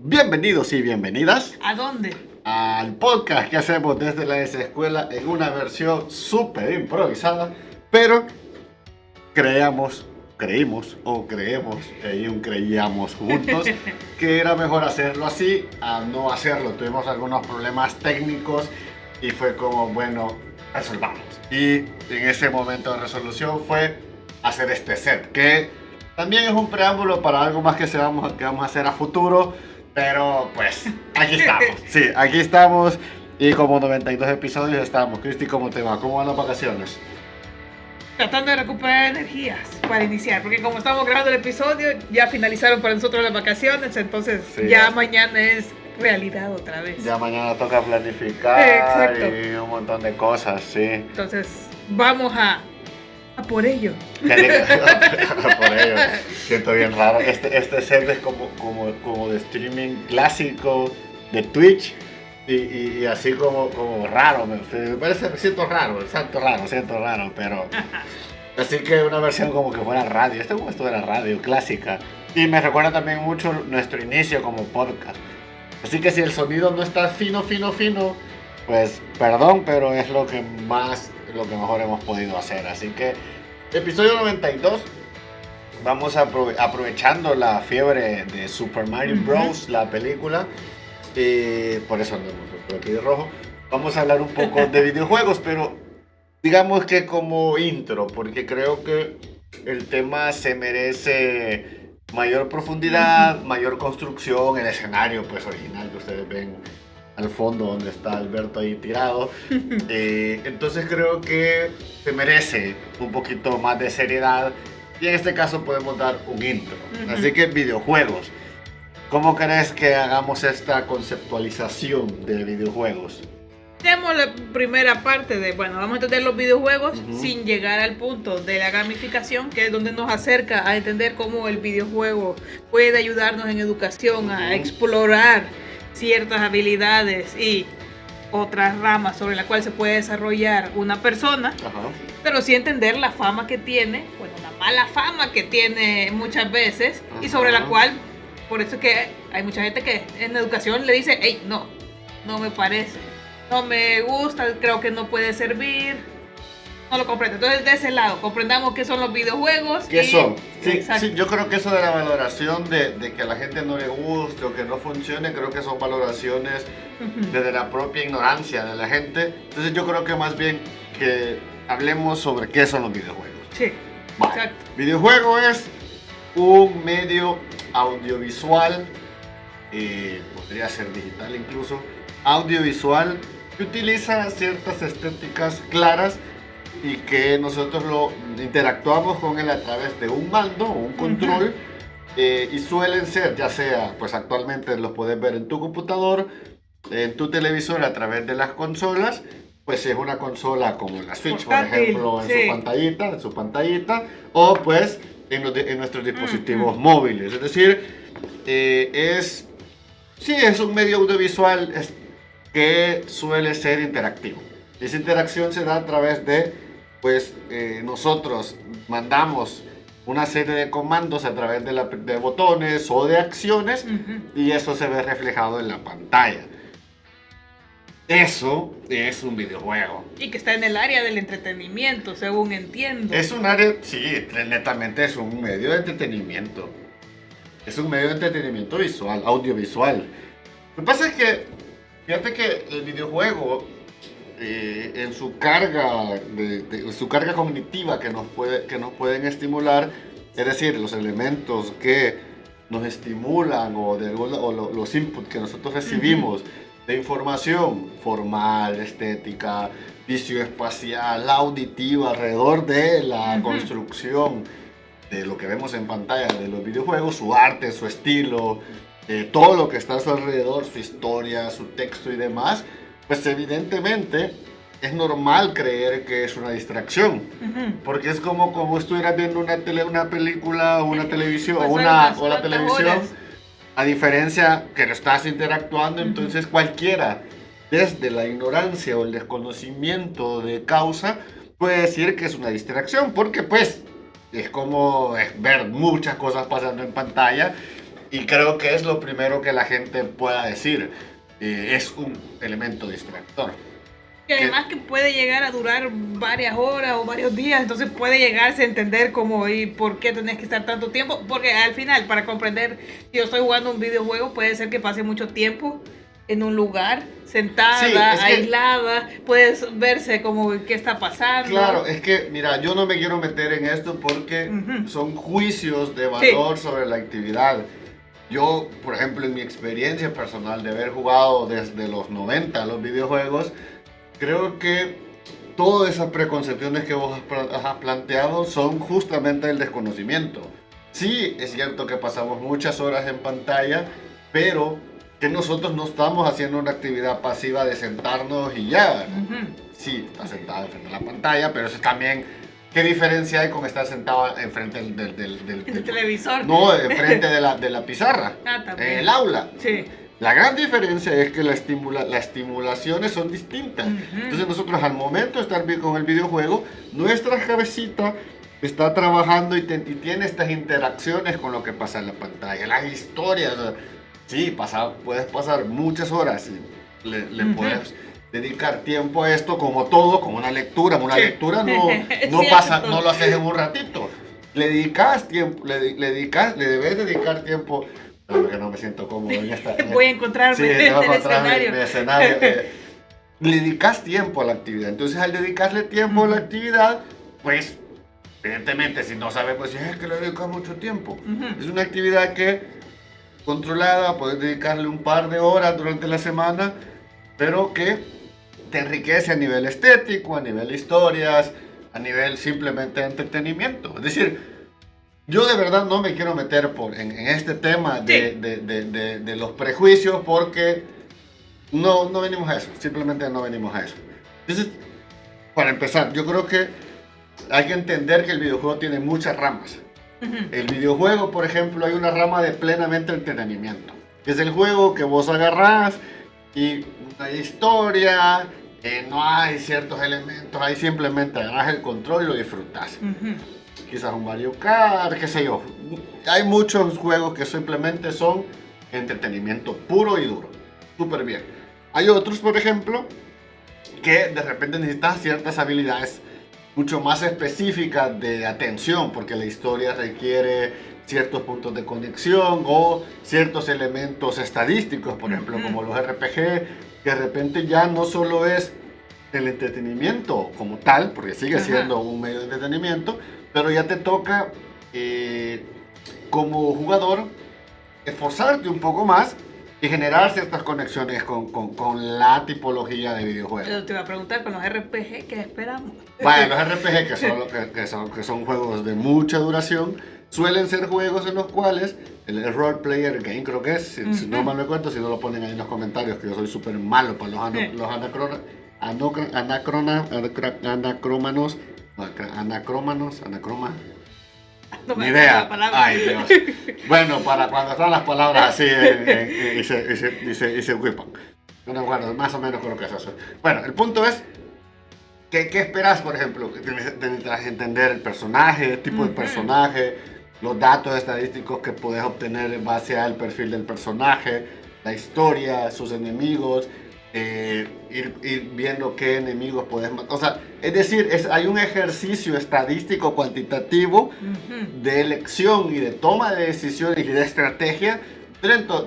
Bienvenidos y bienvenidas ¿A dónde? al podcast que hacemos desde la escuela en una versión súper improvisada, pero creíamos y un creíamos juntos que era mejor hacerlo así a no hacerlo. Tuvimos algunos problemas técnicos y fue como, bueno, resolvamos. Y en ese momento de resolución fue hacer este set, que también es un preámbulo para algo más que vamos a hacer a futuro, pero pues aquí estamos. Sí, aquí estamos y como 92 episodios estamos. Cristi, ¿cómo te va? ¿Cómo van las vacaciones? Tratando de recuperar energías para iniciar, porque como estamos grabando el episodio, ya finalizaron para nosotros las vacaciones, entonces Sí, ya mañana es realidad otra vez. Ya mañana toca planificar. Exacto. Y un montón de cosas, sí. Entonces vamos a por ello. Por ello, siento bien raro. Este set es como de streaming clásico de Twitch y así como raro. Me parece, siento raro, siento raro, pero así que una versión como que fuera radio. Como esto de la radio clásica. Y me recuerda también mucho nuestro inicio como podcast. Así que si el sonido no está fino, pues perdón, pero es lo que mejor hemos podido hacer. Así que episodio 92, vamos aprovechando la fiebre de Super Mario Bros. La película, por eso andamos por aquí de rojo. Vamos a hablar un poco de videojuegos, pero digamos que como intro, porque creo que el tema se merece mayor profundidad, mayor construcción, el escenario pues original que ustedes ven al fondo donde está Alberto ahí tirado. Entonces creo que se merece un poquito más de seriedad y en este caso podemos dar un intro. Así que videojuegos. ¿Cómo crees que hagamos esta conceptualización de videojuegos? Tenemos la primera parte de, bueno, vamos a entender los videojuegos sin llegar al punto de la gamificación, que es donde nos acerca a entender cómo el videojuego puede ayudarnos en educación a explorar ciertas habilidades y otras ramas sobre las cuales se puede desarrollar una persona, pero sí entender la fama que tiene, bueno, la mala fama que tiene muchas veces y sobre la cual, por eso es que hay mucha gente que en educación le dice, hey, no me parece, no me gusta, creo que no puede servir, no lo comprendo. Entonces, de ese lado, comprendamos qué son los videojuegos. ¿Qué son? Sí, yo creo que eso de la valoración de que a la gente no le guste o que no funcione, creo que son valoraciones desde la propia ignorancia de la gente. Entonces, yo creo que más bien que hablemos sobre qué son los videojuegos. Sí, vale. exacto. Videojuego es un medio audiovisual, podría ser digital incluso, audiovisual, que utiliza ciertas estéticas claras y que nosotros lo interactuamos con él a través de un mando o un control, y suelen ser, ya sea, pues actualmente los puedes ver en tu computador, en tu televisor a través de las consolas, pues si es una consola como la Switch, por ejemplo, en su pantallita, o pues en nuestros dispositivos móviles. Es decir, es un medio audiovisual que suele ser interactivo. Esa interacción se da a través de, pues, nosotros mandamos una serie de comandos a través de botones o de acciones, y eso se ve reflejado en la pantalla. Eso es un videojuego. Y que está en el área del entretenimiento, según entiendo. Es un área, sí, netamente es un medio de entretenimiento. Es un medio de entretenimiento visual, audiovisual. Lo que pasa es que, fíjate que el videojuego, en su carga su carga cognitiva que nos pueden estimular, es decir, los elementos que nos estimulan o los inputs que nosotros recibimos de información formal, estética, visoespacial, auditiva, alrededor de la construcción de lo que vemos en pantalla de los videojuegos, su arte, su estilo, todo lo que está a su alrededor, su historia, su texto y demás, pues evidentemente es normal creer que es una distracción, porque es como estuvieras viendo una película o una televisión o la televisión, a diferencia que lo estás interactuando. Entonces cualquiera, desde la ignorancia o el desconocimiento de causa, puede decir que es una distracción, porque pues es como ver muchas cosas pasando en pantalla Y creo que es lo primero que la gente pueda decir. Es un elemento distractor. Que además que puede llegar a durar varias horas o varios días, entonces puede llegarse a entender cómo y por qué tenés que estar tanto tiempo, porque al final, para comprender, si yo estoy jugando un videojuego, puede ser que pase mucho tiempo en un lugar, sentada, Sí, aislada, puedes verse como qué está pasando. Claro, es que, mira, yo no me quiero meter en esto porque son juicios de valor sobre la actividad. Yo, por ejemplo, en mi experiencia personal de haber jugado desde los 90 los videojuegos, creo que todas esas preconcepciones que vos has planteado son justamente el desconocimiento. Sí, es cierto que pasamos muchas horas en pantalla, pero que nosotros no estamos haciendo una actividad pasiva de sentarnos y ya. Sí, estás sentado frente a la pantalla, pero eso también, ¿qué diferencia hay con estar sentado enfrente del televisor? No, enfrente de la pizarra, en el aula. Sí. La gran diferencia es que las estimulaciones son distintas. Entonces nosotros al momento de estar con el videojuego, nuestra cabecita está trabajando y tiene estas interacciones con lo que pasa en la pantalla. Las historias, sí, puedes pasar muchas horas y le puedes dedicar tiempo a esto como todo, como una lectura. Una lectura no lo haces en un ratito. Le dedicas tiempo, le debes dedicar tiempo. Que no me siento cómodo en esta. Voy a encontrarme en el escenario. Le dedicas tiempo a la actividad. Entonces, al dedicarle tiempo a la actividad, pues, evidentemente, si no sabes, pues es que le dedicas mucho tiempo. Es una actividad que, controlada, puedes dedicarle un par de horas durante la semana, pero que te enriquece a nivel estético, a nivel historias, a nivel simplemente de entretenimiento. Es decir, yo de verdad no me quiero meter en este tema de los prejuicios porque no venimos a eso, simplemente no venimos a eso. Entonces, para empezar, yo creo que hay que entender que el videojuego tiene muchas ramas. El videojuego, por ejemplo, hay una rama de plenamente entretenimiento, que es el juego que vos agarrás y no hay historia, no hay ciertos elementos, ahí simplemente agarras el control y lo disfrutas. Quizás un Mario Kart, qué sé yo. Hay muchos juegos que simplemente son entretenimiento puro y duro. Súper bien. Hay otros, por ejemplo, que de repente necesitas ciertas habilidades mucho más específicas de atención, porque la historia requiere ciertos puntos de conexión o ciertos elementos estadísticos, por ejemplo, como los RPG, que de repente ya no solo es el entretenimiento como tal, porque sigue siendo un medio de entretenimiento, pero ya te toca, como jugador, esforzarte un poco más y generar ciertas conexiones con la tipología de videojuegos. Yo te iba a preguntar, con los RPG, ¿qué esperamos? Bueno, los RPG, que son juegos de mucha duración, suelen ser juegos en los cuales el role player game, creo que es, si no mal me cuento, si no lo ponen ahí en los comentarios, que yo soy súper malo para los anacrómanos. Ni idea. Ay, Dios. Bueno, para cuando están las palabras así y se ocupan. Bueno, más o menos creo que es eso. Bueno, el punto es, ¿qué esperas, por ejemplo? Necesitas entender el personaje, el tipo de personaje, los datos estadísticos que puedes obtener en base al perfil del personaje, la historia, sus enemigos. Ir viendo qué enemigos puedes matar. O sea, es decir, hay un ejercicio estadístico cuantitativo de elección y de toma de decisiones y de estrategia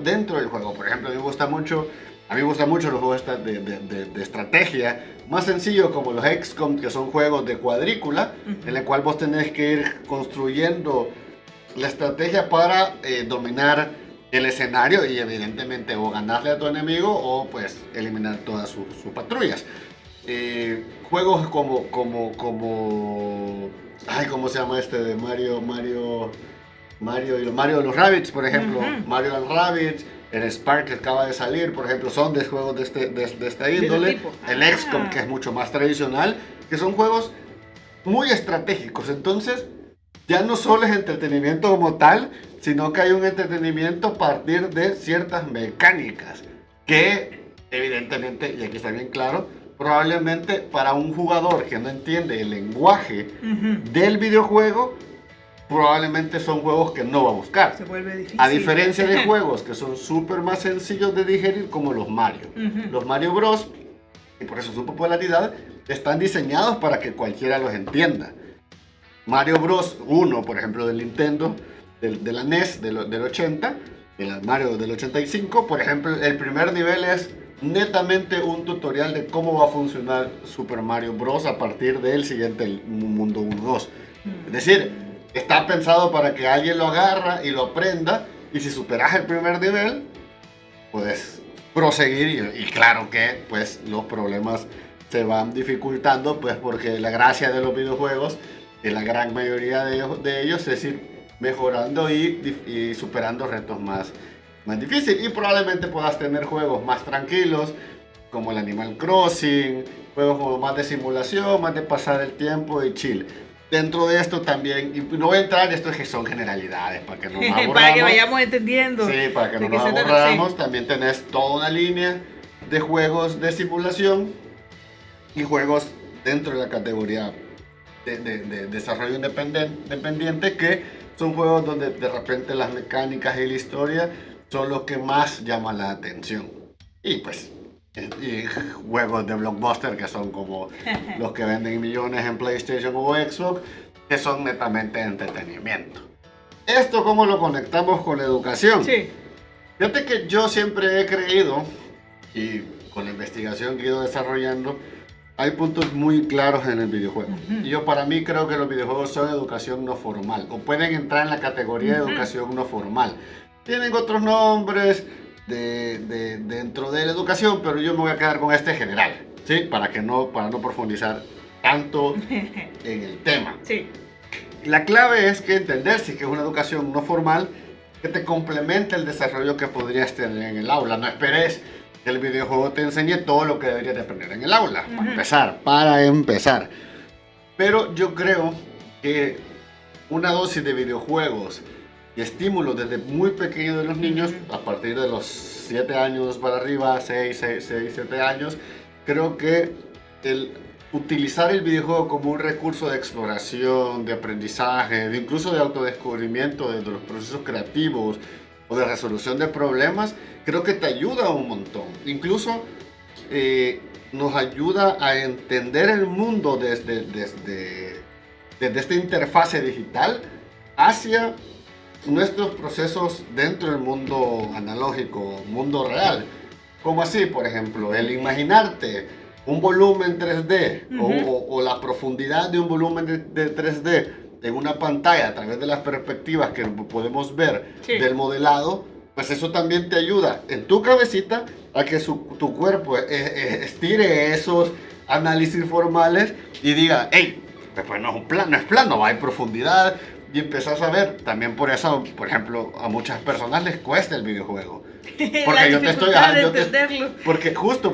dentro del juego. Por ejemplo, a mí me gustan mucho los juegos de estrategia más sencillos, como los XCOM, que son juegos de cuadrícula, en el cual vos tenés que ir construyendo la estrategia para dominar el escenario y evidentemente o ganarle a tu enemigo o pues eliminar todas sus patrullas. Juegos como ay, ¿cómo se llama este de Mario de los Rabbids, por ejemplo? Mario and Rabbids, el Spark que acaba de salir, por ejemplo, son de juegos de esta índole. El XCOM, que es mucho más tradicional, que son juegos muy estratégicos. Entonces, ya no solo es entretenimiento como tal, sino que hay un entretenimiento a partir de ciertas mecánicas que, evidentemente, y aquí está bien claro, probablemente para un jugador que no entiende el lenguaje del videojuego, probablemente son juegos que no va a buscar. Se vuelve difícil. A diferencia de juegos que son súper más sencillos de digerir, como los Mario. Los Mario Bros, y por eso su popularidad, están diseñados para que cualquiera los entienda. Mario Bros 1, por ejemplo, del Nintendo, de la NES del 80, el Mario del 85, por ejemplo, el primer nivel es netamente un tutorial de cómo va a funcionar Super Mario Bros. A partir del siguiente mundo 1-2. Es decir, está pensado para que alguien lo agarra y lo aprenda, y si superas el primer nivel, puedes proseguir, y claro que pues los problemas se van dificultando, pues porque la gracia de los videojuegos, en la gran mayoría de ellos, es ir mejorando y superando retos más difíciles, y probablemente puedas tener juegos más tranquilos, como el Animal Crossing, juegos como más de simulación, más de pasar el tiempo y chill. Dentro de esto también, y no voy a entrar, esto es que son generalidades, para que no nos aburramos. Para que vayamos entendiendo. Sí, para que no nos aburramos. Sí. También tenés toda una línea de juegos de simulación y juegos dentro de la categoría de desarrollo independiente, que son juegos donde de repente las mecánicas y la historia son los que más llaman la atención. Y pues, y juegos de blockbuster que son como los que venden millones en PlayStation o Xbox, que son netamente entretenimiento. ¿Esto cómo lo conectamos con la educación? Sí. Fíjate que yo siempre he creído, y con la investigación que he ido desarrollando, hay puntos muy claros en el videojuego. Y yo para mí creo que los videojuegos son educación no formal, o pueden entrar en la categoría de educación no formal. Tienen otros nombres dentro de la educación, pero yo me voy a quedar con este general, ¿sí? Para no profundizar tanto en el tema. Sí. La clave es que entender si que es una educación no formal que te complemente el desarrollo que podrías tener en el aula. No esperes que el videojuego te enseñe todo lo que deberías de aprender en el aula, para empezar. Pero yo creo que una dosis de videojuegos y estímulos desde muy pequeños de los niños, a partir de los 7 años para arriba, 6, 7 años, creo que el utilizar el videojuego como un recurso de exploración, de aprendizaje, incluso de autodescubrimiento de los procesos creativos o de resolución de problemas, creo que te ayuda un montón. Incluso nos ayuda a entender el mundo desde esta interfase digital hacia nuestros procesos dentro del mundo analógico, mundo real. Como así, por ejemplo, el imaginarte un volumen 3D o la profundidad de un volumen de 3D en una pantalla a través de las perspectivas que podemos ver del modelado, pues eso también te ayuda en tu cabecita a que tu cuerpo estire esos análisis formales y diga, hey, pues no es un plano, no es plano, hay profundidad. Y empezás a ver, también por eso, por ejemplo, a muchas personas les cuesta el videojuego. Porque yo te estoy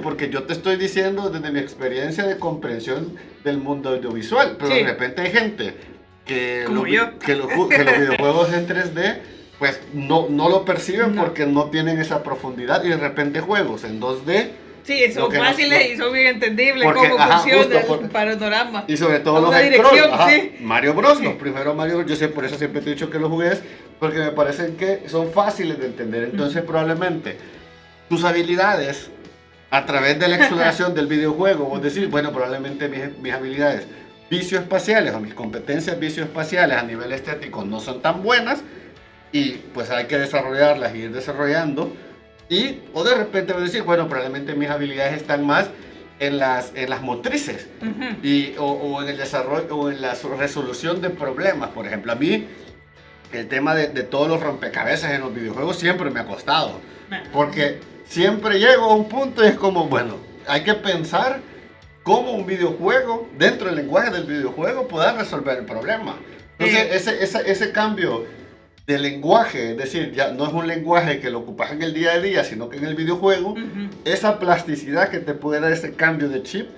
porque yo te estoy diciendo desde mi experiencia de comprensión del mundo audiovisual. Pero de repente hay gente que los videojuegos en 3D pues no lo perciben porque no tienen esa profundidad, y de repente juegos en 2D. Sí, son fáciles y son bien entendibles cómo funciona el panorama. Y sobre todo los Scrolls, Mario Bros, los primeros Mario Bros, yo sé, por eso siempre te he dicho que los jugué, porque me parecen que son fáciles de entender. Entonces probablemente tus habilidades a través de la exploración del videojuego, vos decís, bueno, probablemente mis habilidades visoespaciales o mis competencias visoespaciales a nivel estético no son tan buenas, y pues hay que desarrollarlas y ir desarrollando. O de repente voy a decir, bueno, probablemente mis habilidades están más en las motrices o en el desarrollo o en la resolución de problemas. Por ejemplo, a mí el tema de todos los rompecabezas en los videojuegos siempre me ha costado, porque siempre llego a un punto y es como, bueno, hay que pensar cómo un videojuego, dentro del lenguaje del videojuego, pueda resolver el problema. Entonces ese cambio de lenguaje, es decir, ya no es un lenguaje que lo ocupas en el día a día, sino que en el videojuego, esa plasticidad que te puede dar ese cambio de chip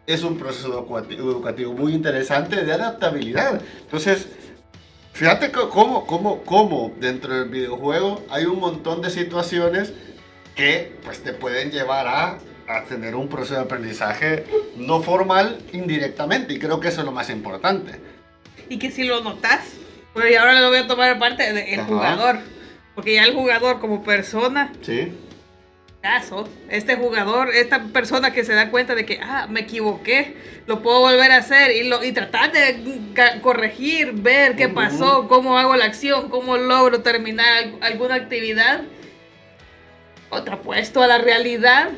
es un proceso educativo muy interesante de adaptabilidad. Entonces, fíjate cómo dentro del videojuego hay un montón de situaciones que pues te pueden llevar a tener un proceso de aprendizaje no formal indirectamente, y creo que eso es lo más importante. Y que si lo notas, Pues y ahora lo voy a tomar parte del Ajá. jugador. Porque ya el jugador como persona, Sí. caso, este jugador, esta persona que se da cuenta de que, me equivoqué, lo puedo volver a hacer y tratar de corregir, ver qué pasó, cómo hago la acción, cómo logro terminar alguna actividad. Contrapuesto a la realidad,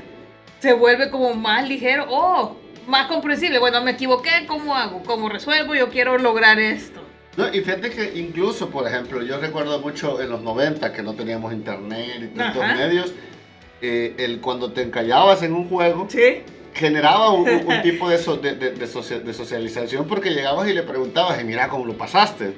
se vuelve como más ligero, más comprensible. Bueno, me equivoqué, ¿cómo hago? ¿Cómo resuelvo? Yo quiero lograr esto. No, y fíjate que incluso, por ejemplo, yo recuerdo mucho en los 90 que no teníamos internet y todos estos medios, cuando te encallabas en un juego, ¿Sí? generaba un tipo de socialización porque llegabas y le preguntabas, y mira cómo lo pasaste.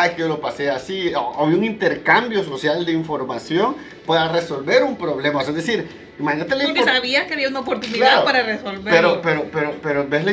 Es que yo lo pasé así. Había un intercambio social de información para resolver un problema. O sea, es decir, imagínate porque sabías que había una oportunidad para resolverlo. Pero ves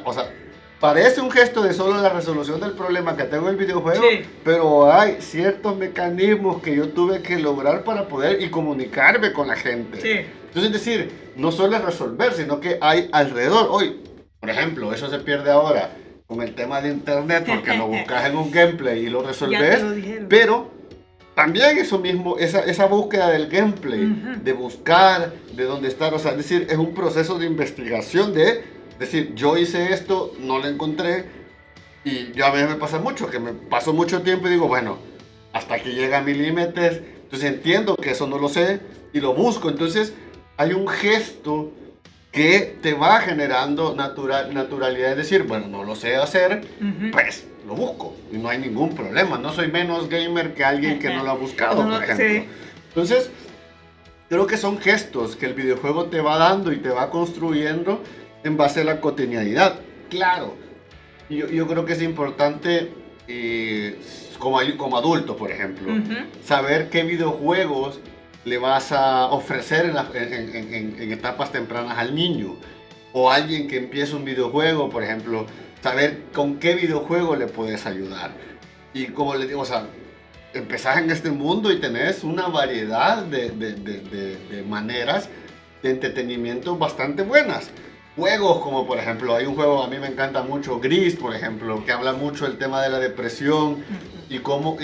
o sea, parece un gesto de solo la resolución del problema que tengo en el videojuego, sí, pero hay ciertos mecanismos que yo tuve que lograr para poder y comunicarme con la gente. Sí. Entonces, es decir, no solo es resolver, sino que hay alrededor. Hoy, por ejemplo, eso se pierde ahora con el tema de internet, porque lo buscas en un gameplay y lo resolves, pero también eso mismo, esa búsqueda del gameplay, de buscar, de dónde estar, o sea, es decir, es un proceso de investigación de decir, yo hice esto, no lo encontré, y yo a veces me pasa mucho, que me paso mucho tiempo y digo, bueno, hasta que llega a mis límites, entonces entiendo que eso no lo sé y lo busco, entonces hay un gesto que te va generando naturalidad, es decir, bueno, no lo sé hacer, pues lo busco y no hay ningún problema, no soy menos gamer que alguien que no lo ha buscado, por ejemplo. Sí. Entonces, creo que son gestos que el videojuego te va dando y te va construyendo en base a la cotidianidad. Claro, yo creo que es importante, como adulto, por ejemplo, saber qué videojuegos le vas a ofrecer en etapas tempranas al niño. O alguien que empieza un videojuego, por ejemplo, saber con qué videojuego le puedes ayudar. Y como les digo, o sea, empezás en este mundo y tenés una variedad de maneras de entretenimiento bastante buenas. Juegos como, por ejemplo, hay un juego, a mí me encanta mucho, Gris, por ejemplo, que habla mucho del tema de la depresión y cómo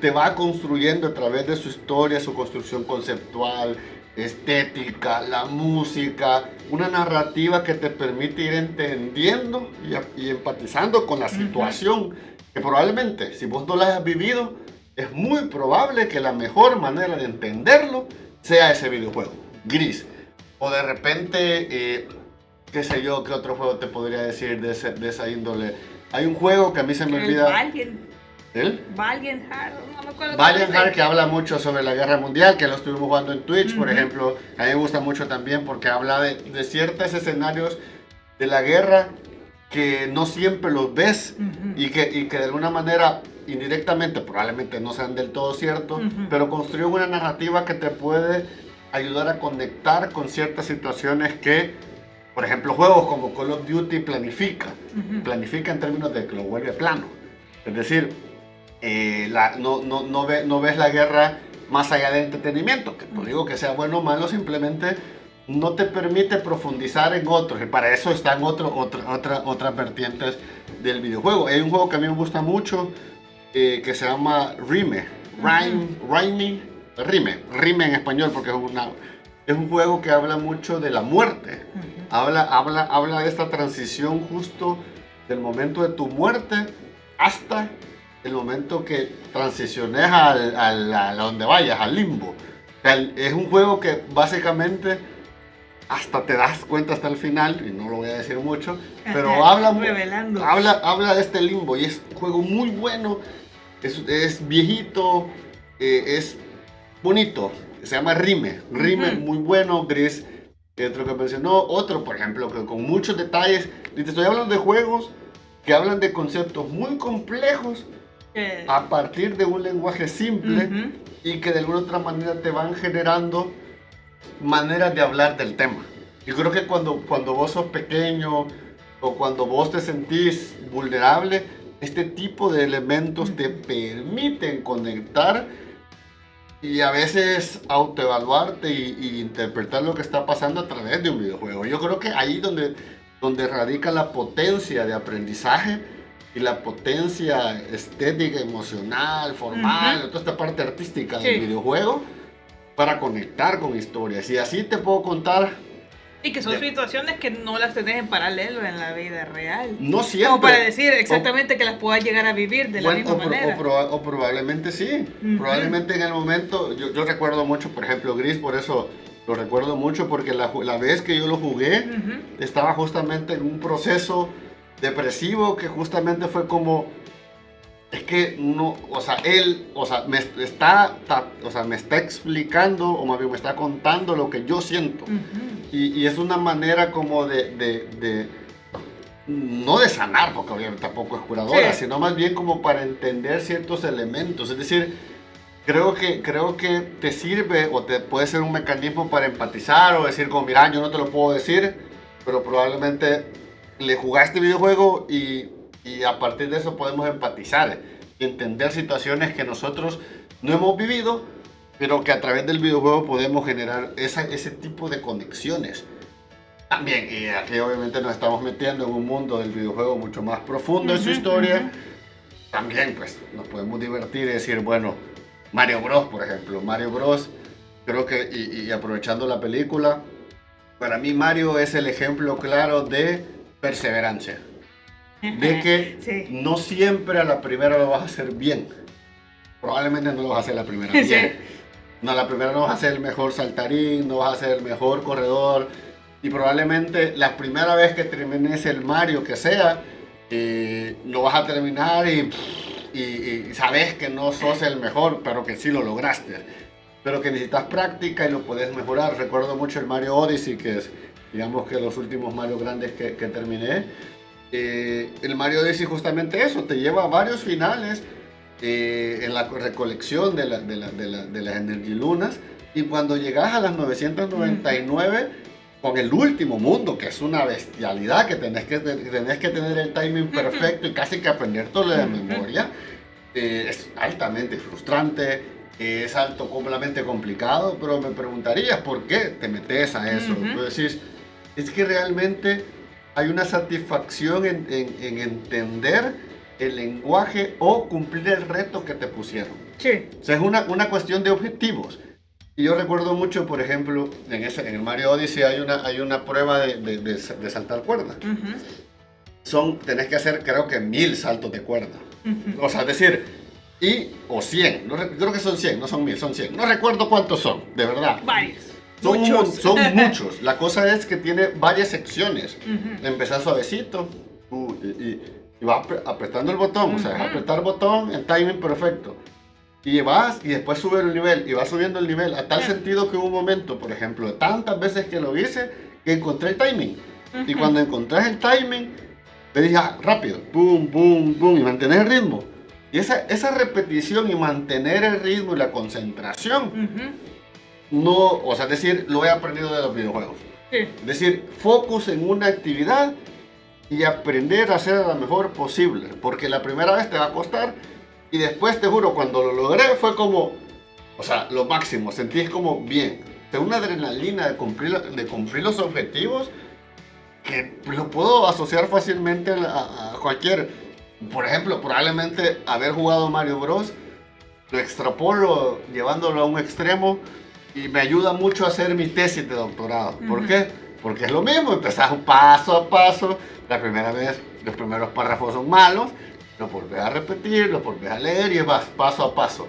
te va construyendo a través de su historia, su construcción conceptual, estética, la música, una narrativa que te permite ir entendiendo y empatizando con la situación, que probablemente, si vos no la has vivido, es muy probable que la mejor manera de entenderlo sea ese videojuego, Gris. O de repente, qué sé yo, qué otro juego te podría decir de esa índole. Hay un juego que a mí se me olvida. ¿El? Valiant Heart, no me acuerdo. Valiant Heart, que habla mucho sobre la guerra mundial, que lo estuvimos jugando en Twitch, por ejemplo. A mí me gusta mucho también porque habla de ciertos escenarios de la guerra que no siempre los ves y que de alguna manera, indirectamente, probablemente no sean del todo ciertos, pero construye una narrativa que te puede ayudar a conectar con ciertas situaciones que, por ejemplo, juegos como Call of Duty planifica en términos de que lo vuelve plano. Es decir, no ves la guerra más allá del entretenimiento, que no digo que sea bueno o malo, simplemente no te permite profundizar en otros, y para eso están otras vertientes del videojuego. Hay un juego que a mí me gusta mucho, que se llama Rime en español, porque es un juego que habla mucho de la muerte. Habla de esta transición justo del momento de tu muerte hasta el momento que transiciones a donde vayas, al limbo. O sea, es un juego que básicamente hasta te das cuenta hasta el final, y no lo voy a decir mucho, pero habla de este limbo, y es un juego muy bueno, es viejito, es bonito, se llama Rime, muy bueno. Gris, otro que mencionó, otro por ejemplo, que con muchos detalles, y te estoy hablando de juegos que hablan de conceptos muy complejos a partir de un lenguaje simple y que de alguna otra manera te van generando maneras de hablar del tema. Yo creo que cuando vos sos pequeño o cuando vos te sentís vulnerable, este tipo de elementos te permiten conectar y a veces autoevaluarte y interpretar lo que está pasando a través de un videojuego. Yo creo que ahí donde radica la potencia de aprendizaje y la potencia estética, emocional, formal, toda esta parte artística del videojuego para conectar con historias. Y así te puedo contar. Y que son situaciones que no las tenés en paralelo en la vida real. No siempre. Como para decir exactamente que las puedas llegar a vivir de la misma manera. O probablemente sí. Probablemente en el momento, yo recuerdo mucho, por ejemplo, Gris, por eso lo recuerdo mucho, porque la vez que yo lo jugué, estaba justamente en un proceso depresivo que justamente fue como... Es que no, o sea, él, o sea, me está explicando, o más bien me está contando lo que yo siento. Y es una manera como no de sanar, porque obviamente tampoco es curadora, sino más bien como para entender ciertos elementos. Es decir, creo que te sirve o te puede ser un mecanismo para empatizar o decir como, mira, yo no te lo puedo decir, pero probablemente le jugaste videojuego y a partir de eso podemos empatizar y entender situaciones que nosotros no hemos vivido, pero que a través del videojuego podemos generar ese tipo de conexiones. También, y aquí obviamente nos estamos metiendo en un mundo del videojuego mucho más profundo en su historia. También pues nos podemos divertir y decir, bueno, Mario Bros, por ejemplo. Mario Bros, creo que, y aprovechando la película, para mí Mario es el ejemplo claro de perseverancia. De que no siempre a la primera lo vas a hacer bien. Probablemente no lo vas a hacer la primera bien. No, la primera no vas a ser el mejor saltarín, no vas a ser el mejor corredor. Y probablemente la primera vez que termines el Mario que sea, lo vas a terminar y sabes que no sos el mejor, pero que sí lo lograste. Pero que necesitas práctica y lo puedes mejorar. Recuerdo mucho el Mario Odyssey, que es, digamos que los últimos Mario grandes que terminé. El Mario Odyssey justamente eso, te lleva a varios finales en la recolección de las energilunas, y cuando llegas a las 999 con el último mundo, que es una bestialidad, que tenés que tener el timing perfecto y casi que aprender todo de memoria, es altamente frustrante, es completamente complicado, pero me preguntarías por qué te metes a eso. Tú decís, es que realmente hay una satisfacción en entender el lenguaje o cumplir el reto que te pusieron. Sí. O sea, es una cuestión de objetivos. Y yo recuerdo mucho, por ejemplo, en el Mario Odyssey hay una prueba de saltar cuerda. Tenés que hacer, creo que 1000 saltos de cuerda. O sea, es decir, o 100. Creo que son 100, no son 1000, son 100. No recuerdo cuántos son, de verdad. Varios. Son muchos. La cosa es que tiene varias secciones. Empezás suavecito y vas apretando el botón. O sea, apretar el botón, el timing perfecto. Y vas y después sube el nivel y vas subiendo el nivel a tal sentido que hubo un momento, por ejemplo, de tantas veces que lo hice, que encontré el timing. Y cuando encontrás el timing, te dije, rápido, boom, boom, boom, y mantener el ritmo. Y esa repetición y mantener el ritmo y la concentración, o sea, es decir, lo he aprendido de los videojuegos. Es decir, focus en una actividad y aprender a hacerla lo mejor posible. Porque la primera vez te va a costar. Y después, te juro, cuando lo logré fue como, o sea, lo máximo, sentís como bien. De una adrenalina de cumplir los objetivos que lo puedo asociar fácilmente a cualquier. Por ejemplo, probablemente haber jugado Mario Bros. Lo extrapolo llevándolo a un extremo y me ayuda mucho a hacer mi tesis de doctorado. ¿Por qué? Porque es lo mismo, empezás paso a paso. La primera vez, los primeros párrafos son malos. Lo volvés a repetir, lo volvés a leer y vas paso a paso.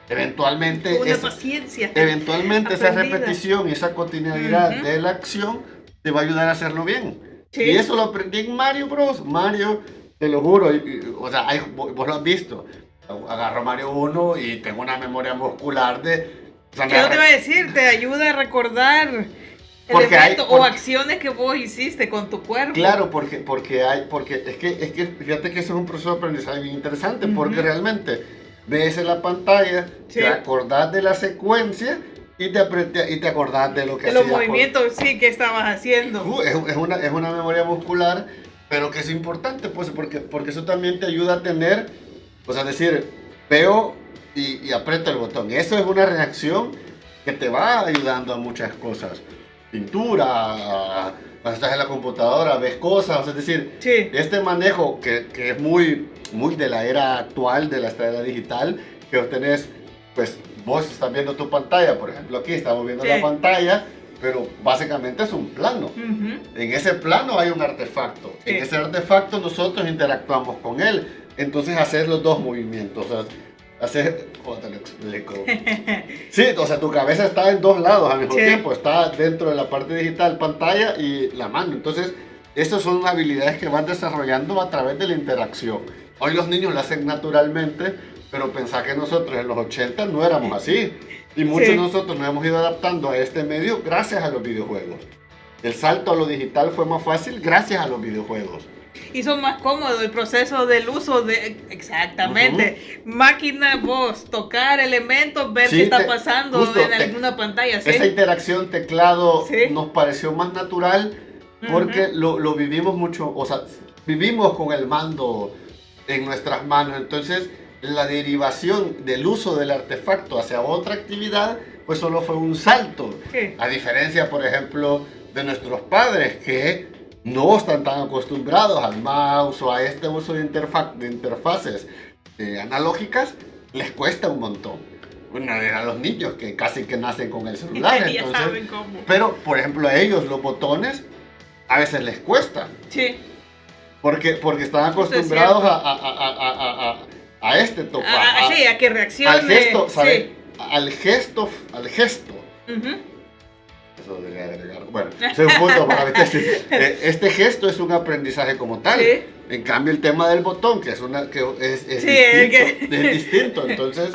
Eventualmente, esa repetición y esa continuidad de la acción te va a ayudar a hacerlo bien. Y eso lo aprendí en Mario Bros. Mario, te lo juro, o sea, vos lo has visto. Agarro Mario 1 y tengo una memoria muscular de... O sea, ¿qué no te iba a decir? Te ayuda a recordar o acciones que vos hiciste con tu cuerpo. Claro, porque es que fíjate que eso es un proceso de aprendizaje bien interesante, porque realmente ves en la pantalla, te acordás de la secuencia y te acordás de lo que hacías. De los movimientos, que estabas haciendo. Es una memoria muscular, pero que es importante, pues, porque eso también te ayuda a tener, o sea, decir, veo y aprieto el botón. Eso es una reacción que te va ayudando a muchas cosas. pintura, cuando estás en la computadora ves cosas, o sea, es decir, Sí. este manejo que es muy, muy de la era actual, de la era digital, que vos tenés, pues vos estás viendo tu pantalla, por ejemplo aquí estamos viendo Sí. la pantalla, pero básicamente es un plano. Ujú. En ese plano hay un artefacto. Sí. En ese artefacto nosotros interactuamos con él. Entonces haces los dos movimientos. O sea, haces... ¿Cómo te lo explico? Sí, o sea, tu cabeza está en dos lados al mismo Sí. tiempo. Está dentro de la parte digital, pantalla y la mano. Entonces, estas son habilidades que van desarrollando a través de la interacción. Hoy los niños lo hacen naturalmente, pero pensá que nosotros en los 80 no éramos así. Y muchos Sí. de nosotros nos hemos ido adaptando a este medio gracias a los videojuegos. El salto a lo digital fue más fácil gracias a los videojuegos. Hizo más cómodo el proceso del uso de... Exactamente. Máquina, voz, tocar elementos, ver Sí, qué está pasando justo, en alguna pantalla. ¿Sí? Esa interacción teclado Sí. nos pareció más natural porque lo vivimos mucho, o sea, vivimos con el mando en nuestras manos. Entonces, la derivación del uso del artefacto hacia otra actividad, pues solo fue un salto. Sí. A diferencia, por ejemplo, de nuestros padres que no están tan acostumbrados al mouse o a este uso de interfaces analógicas, les cuesta un montón. Bueno, a los niños que casi que nacen con el celular. Ya Entonces, saben cómo. pero, por ejemplo, a ellos los botones a veces les cuesta. Sí. Porque están Eso es acostumbrados cierto. a este toque. Sí, a que reaccione. Al gesto, ¿sabes? Sí. Al gesto. Ujú. Eso debería agregar. Bueno, ese es un punto para meterse. Este gesto es un aprendizaje como tal. Sí. En cambio, el tema del botón, que es Sí, distinto, es distinto. Entonces,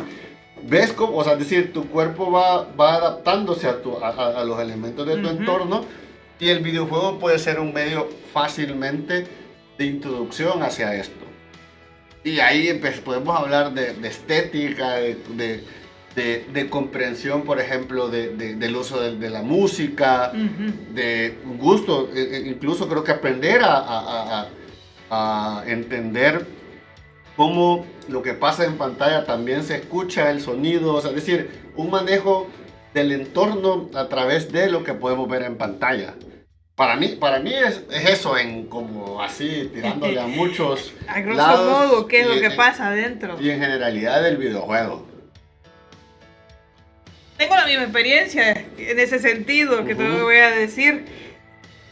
ves cómo, o sea, es decir, tu cuerpo va adaptándose a los elementos de tu Ujú. entorno y el videojuego puede ser un medio fácilmente de introducción hacia esto. Y ahí podemos hablar de estética, de comprensión, por ejemplo, del uso de la música, Ujú. de gusto, incluso creo que aprender a entender cómo lo que pasa en pantalla también se escucha, el sonido, o sea, es decir, un manejo del entorno a través de lo que podemos ver en pantalla. Para mí es eso, en como así, tirándole a muchos A grosso lados modo, ¿qué es lo y- que pasa adentro? y en generalidad del videojuego. Tengo la misma experiencia en ese sentido que te Ujú. voy a decir.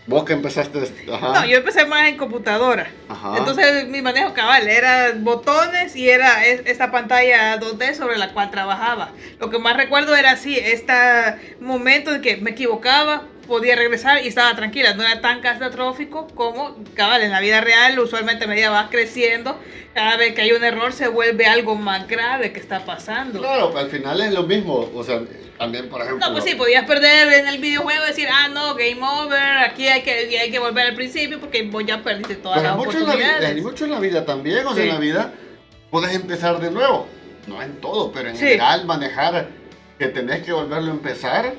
Vos que empezaste, ajá. No, yo empecé más en computadora. Ajá. Entonces mi manejo cabal era botones y era esta pantalla 2D sobre la cual trabajaba. Lo que más recuerdo era así, este momento en que me equivocaba, podía regresar y estaba tranquila. No era tan catastrófico como cabal en la vida real. Usualmente a medida vas creciendo, cada vez que hay un error se vuelve algo más grave que está pasando. Claro, al final es lo mismo, o sea, también por ejemplo... No, pues sí, podías perder en el videojuego y decir, no, game over, aquí hay que volver al principio porque vos ya perdiste todas Pero las mucho en la oportunidades. vida, mucho en la vida también, o sea, Sí. en la vida puedes empezar de nuevo. No en todo, pero en Sí. general manejar que tenés que volverlo a empezar,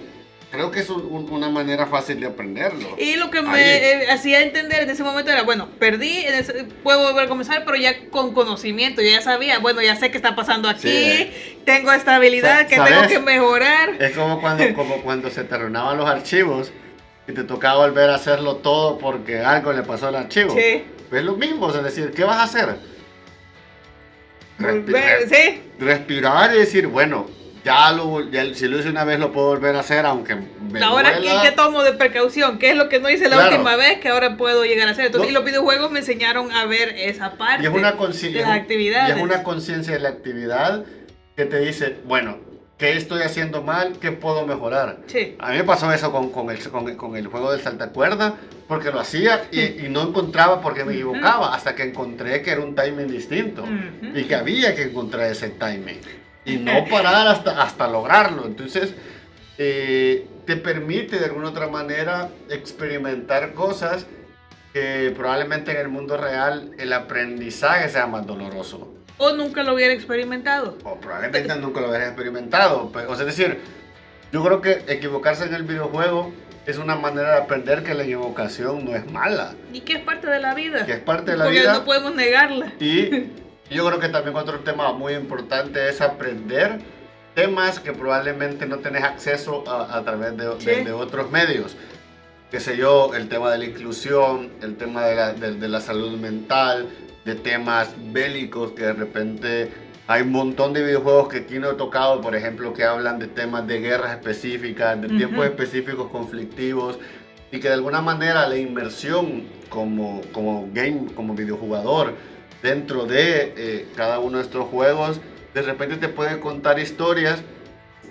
creo que es una manera fácil de aprenderlo. Y lo que me Ahí. hacía entender en ese momento era, bueno, perdí, puedo volver a comenzar, pero ya con conocimiento, yo ya sabía, bueno, ya sé qué está pasando aquí, Sí. tengo esta habilidad que ¿Sabes? tengo que mejorar. Es como cuando se te arruinaban los archivos y te tocaba volver a hacerlo todo porque algo le pasó al archivo. Sí. Es lo mismo, o sea, es decir, ¿qué vas a hacer? Volver, sí. Respirar y decir, bueno, ya si lo hice una vez lo puedo volver a hacer, aunque me Ahora, duela. ¿qué tomo de precaución? ¿Qué es lo que no hice la Claro. última vez que ahora puedo llegar a hacer? Entonces, No. Y los videojuegos me enseñaron a ver esa parte Y es una de las actividades. Y es una conciencia de la actividad que te dice, bueno, ¿qué estoy haciendo mal? ¿Qué puedo mejorar? Sí. A mí me pasó eso con el juego del saltacuerda, porque lo hacía y no encontraba porque me equivocaba, hasta que encontré que era un timing distinto Ujú. y que había que encontrar ese timing y no parar hasta lograrlo. Entonces, te permite de alguna otra manera experimentar cosas que probablemente en el mundo real el aprendizaje sea más doloroso. O nunca lo hubiera experimentado. O probablemente nunca lo hubieras experimentado. O sea, es decir, yo creo que equivocarse en el videojuego es una manera de aprender que la equivocación no es mala. Y que es parte de la vida. Que es parte de la Porque vida. no podemos negarla. Y yo creo que también otro tema muy importante es aprender temas que probablemente no tenés acceso a través de otros medios. Qué sé yo, el tema de la inclusión, el tema de la salud mental, de temas bélicos que de repente hay un montón de videojuegos que aquí no he tocado, por ejemplo, que hablan de temas de guerras específicas, de tiempos específicos conflictivos, y que de alguna manera la inmersión como videojugador dentro de cada uno de estos juegos, de repente te puede contar historias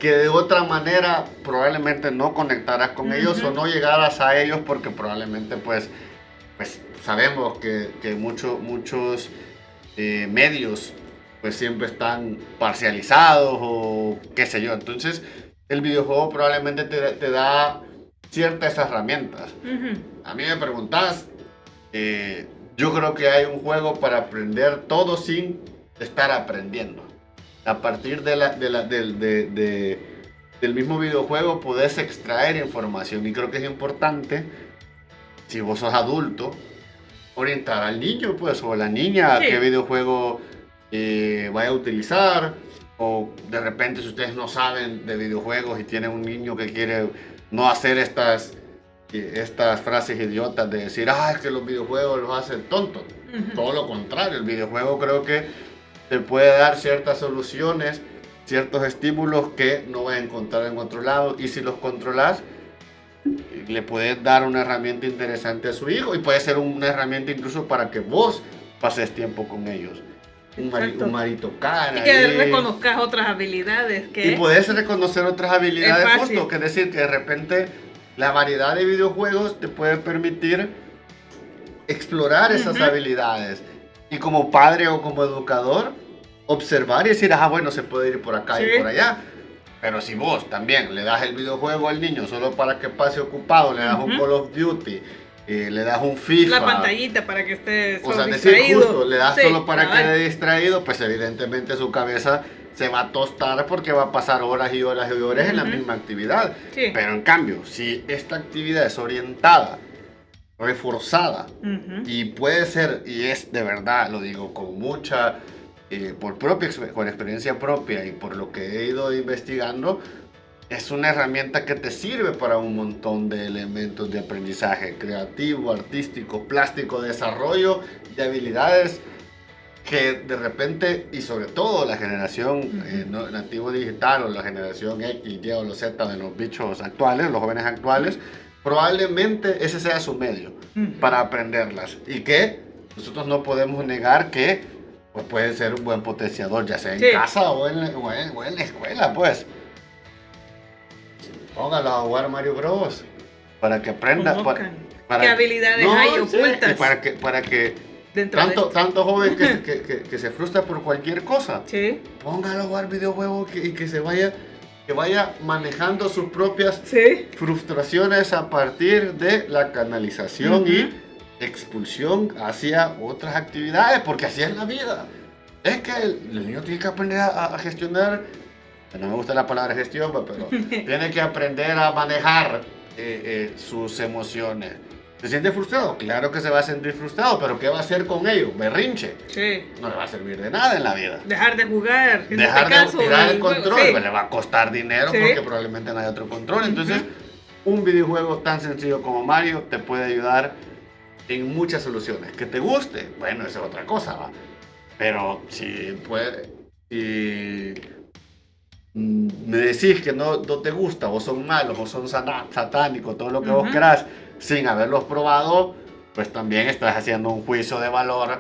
que de otra manera probablemente no conectaras con ellos o no llegaras a ellos, porque probablemente pues sabemos que muchos medios pues siempre están parcializados o qué sé yo. Entonces el videojuego probablemente te da ciertas herramientas. A mí me preguntas, yo creo que hay un juego para aprender todo sin estar aprendiendo. A partir del mismo videojuego puedes extraer información, y creo que es importante, si vos sos adulto, orientar al niño pues, o a la niña a qué videojuego vaya a utilizar, o de repente si ustedes no saben de videojuegos y tienen un niño que quiere no hacer estas frases idiotas de decir, es que los videojuegos los hacen tontos. Todo lo contrario, el videojuego creo que te puede dar ciertas soluciones, ciertos estímulos que no vas a encontrar en otro lado, y si los controlas, le puedes dar una herramienta interesante a su hijo, y puede ser una herramienta incluso para que vos pases tiempo con ellos. Un Marito Cara. Y que reconozcas otras habilidades. Y puedes reconocer otras habilidades, justo, que es decir, que de repente la variedad de videojuegos te puede permitir explorar esas habilidades. Y como padre o como educador, observar y decir, bueno, se puede ir por acá y por allá. Pero si vos también le das el videojuego al niño solo para que pase ocupado, le das un Call of Duty, le das un FIFA, la pantallita para que esté solo distraído. Decir, justo, le das solo para que esté distraído, pues evidentemente su cabeza se va a tostar porque va a pasar horas y horas y horas en la misma actividad. Pero en cambio, si esta actividad es orientada, reforzada, y puede ser, y es de verdad, lo digo con mucha, con experiencia propia y por lo que he ido investigando, es una herramienta que te sirve para un montón de elementos de aprendizaje creativo, artístico, plástico, desarrollo de habilidades que de repente, y sobre todo la generación nativo digital, o la generación X, Y o los Z de los bichos actuales, los jóvenes actuales, probablemente ese sea su medio para aprenderlas, y que nosotros no podemos negar que pues, puede ser un buen potenciador, ya sea en casa o en la escuela, pues. Póngalo a jugar Mario Bros. Para que aprenda. ¿Qué habilidades hay ocultas? Para que tanto joven que se frustra por cualquier cosa, póngalo a jugar videojuegos y que vaya manejando sus propias frustraciones a partir de la canalización y expulsión hacia otras actividades, porque así es la vida. Es que el niño tiene que aprender a gestionar, no me gusta la palabra gestión, pero tiene que aprender a manejar sus emociones. ¿Se siente frustrado? Claro que se va a sentir frustrado, pero ¿qué va a hacer con ello? Berrinche. No le va a servir de nada en la vida. Dejar de jugar. Dejar de tirar el control, pues le va a costar dinero porque probablemente no hay otro control. Entonces, un videojuego tan sencillo como Mario te puede ayudar en muchas soluciones. Que te guste, bueno, esa es otra cosa, ¿va? Pero si me decís que no te gusta, o son malos, o son satánicos, todo lo que vos querás, sin haberlos probado, pues también estás haciendo un juicio de valor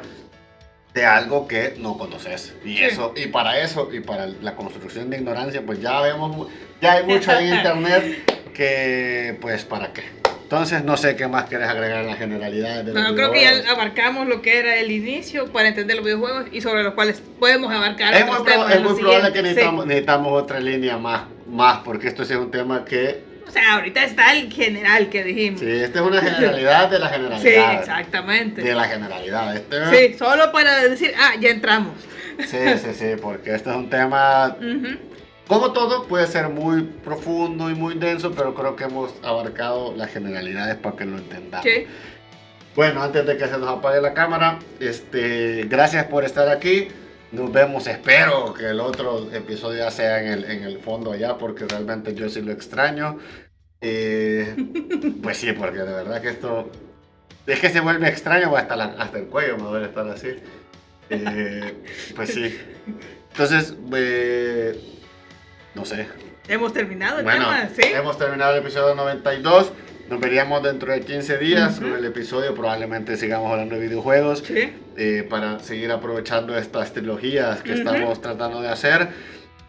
de algo que no conoces. Y para la construcción de ignorancia, pues ya hay mucho en internet que, pues, ¿para qué? Entonces, no sé qué más quieres agregar en la generalidad de los videojuegos. Creo que ya abarcamos lo que era el inicio para entender los videojuegos y sobre los cuales podemos abarcar otros temas. Es muy probable que necesitamos otra línea más, porque esto sí es un tema que... O sea, ahorita está el general que dijimos. Sí, esta es una generalidad de la generalidad. Sí, exactamente. De la generalidad. Sí, solo para decir, ya entramos. Sí, porque este es un tema... Como todo, puede ser muy profundo y muy denso, pero creo que hemos abarcado las generalidades para que lo entendamos. Bueno, antes de que se nos apague la cámara, gracias por estar aquí. Nos vemos, espero que el otro episodio ya sea en el fondo allá, porque realmente yo sí lo extraño. Pues sí, porque de verdad que esto es que se vuelve extraño, pues hasta el cuello me duele estar así. Pues sí. Entonces, no sé. Hemos terminado el Bueno, tema, ¿sí? hemos terminado el episodio 92. Nos veríamos dentro de 15 días con el episodio. Probablemente sigamos hablando de videojuegos. Sí. Para seguir aprovechando estas trilogías que estamos tratando de hacer.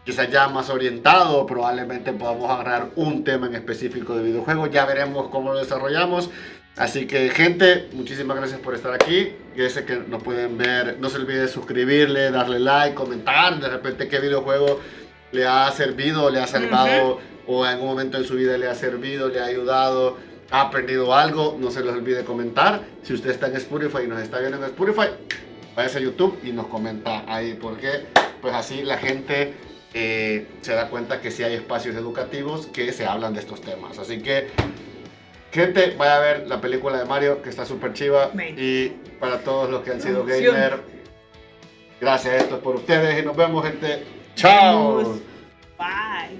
Quizás ya más orientado, probablemente podamos agarrar un tema en específico de videojuegos. Ya veremos cómo lo desarrollamos. Así que, gente, muchísimas gracias por estar aquí. Ya sé que nos pueden ver. No se olvide de suscribirle, darle like, comentar de repente qué videojuego le ha servido, le ha salvado, o en algún momento en su vida le ha servido, le ha ayudado, ha aprendido algo. No se les olvide comentar. Si usted está en Spotify y nos está viendo en Spotify, vaya a YouTube y nos comenta ahí, porque pues así la gente se da cuenta que sí hay espacios educativos que se hablan de estos temas. Así que, gente, vaya a ver la película de Mario, que está súper chiva. Y para todos los que han sido gamer, gracias, esto es por ustedes y nos vemos, gente. ¡Chao! Bye.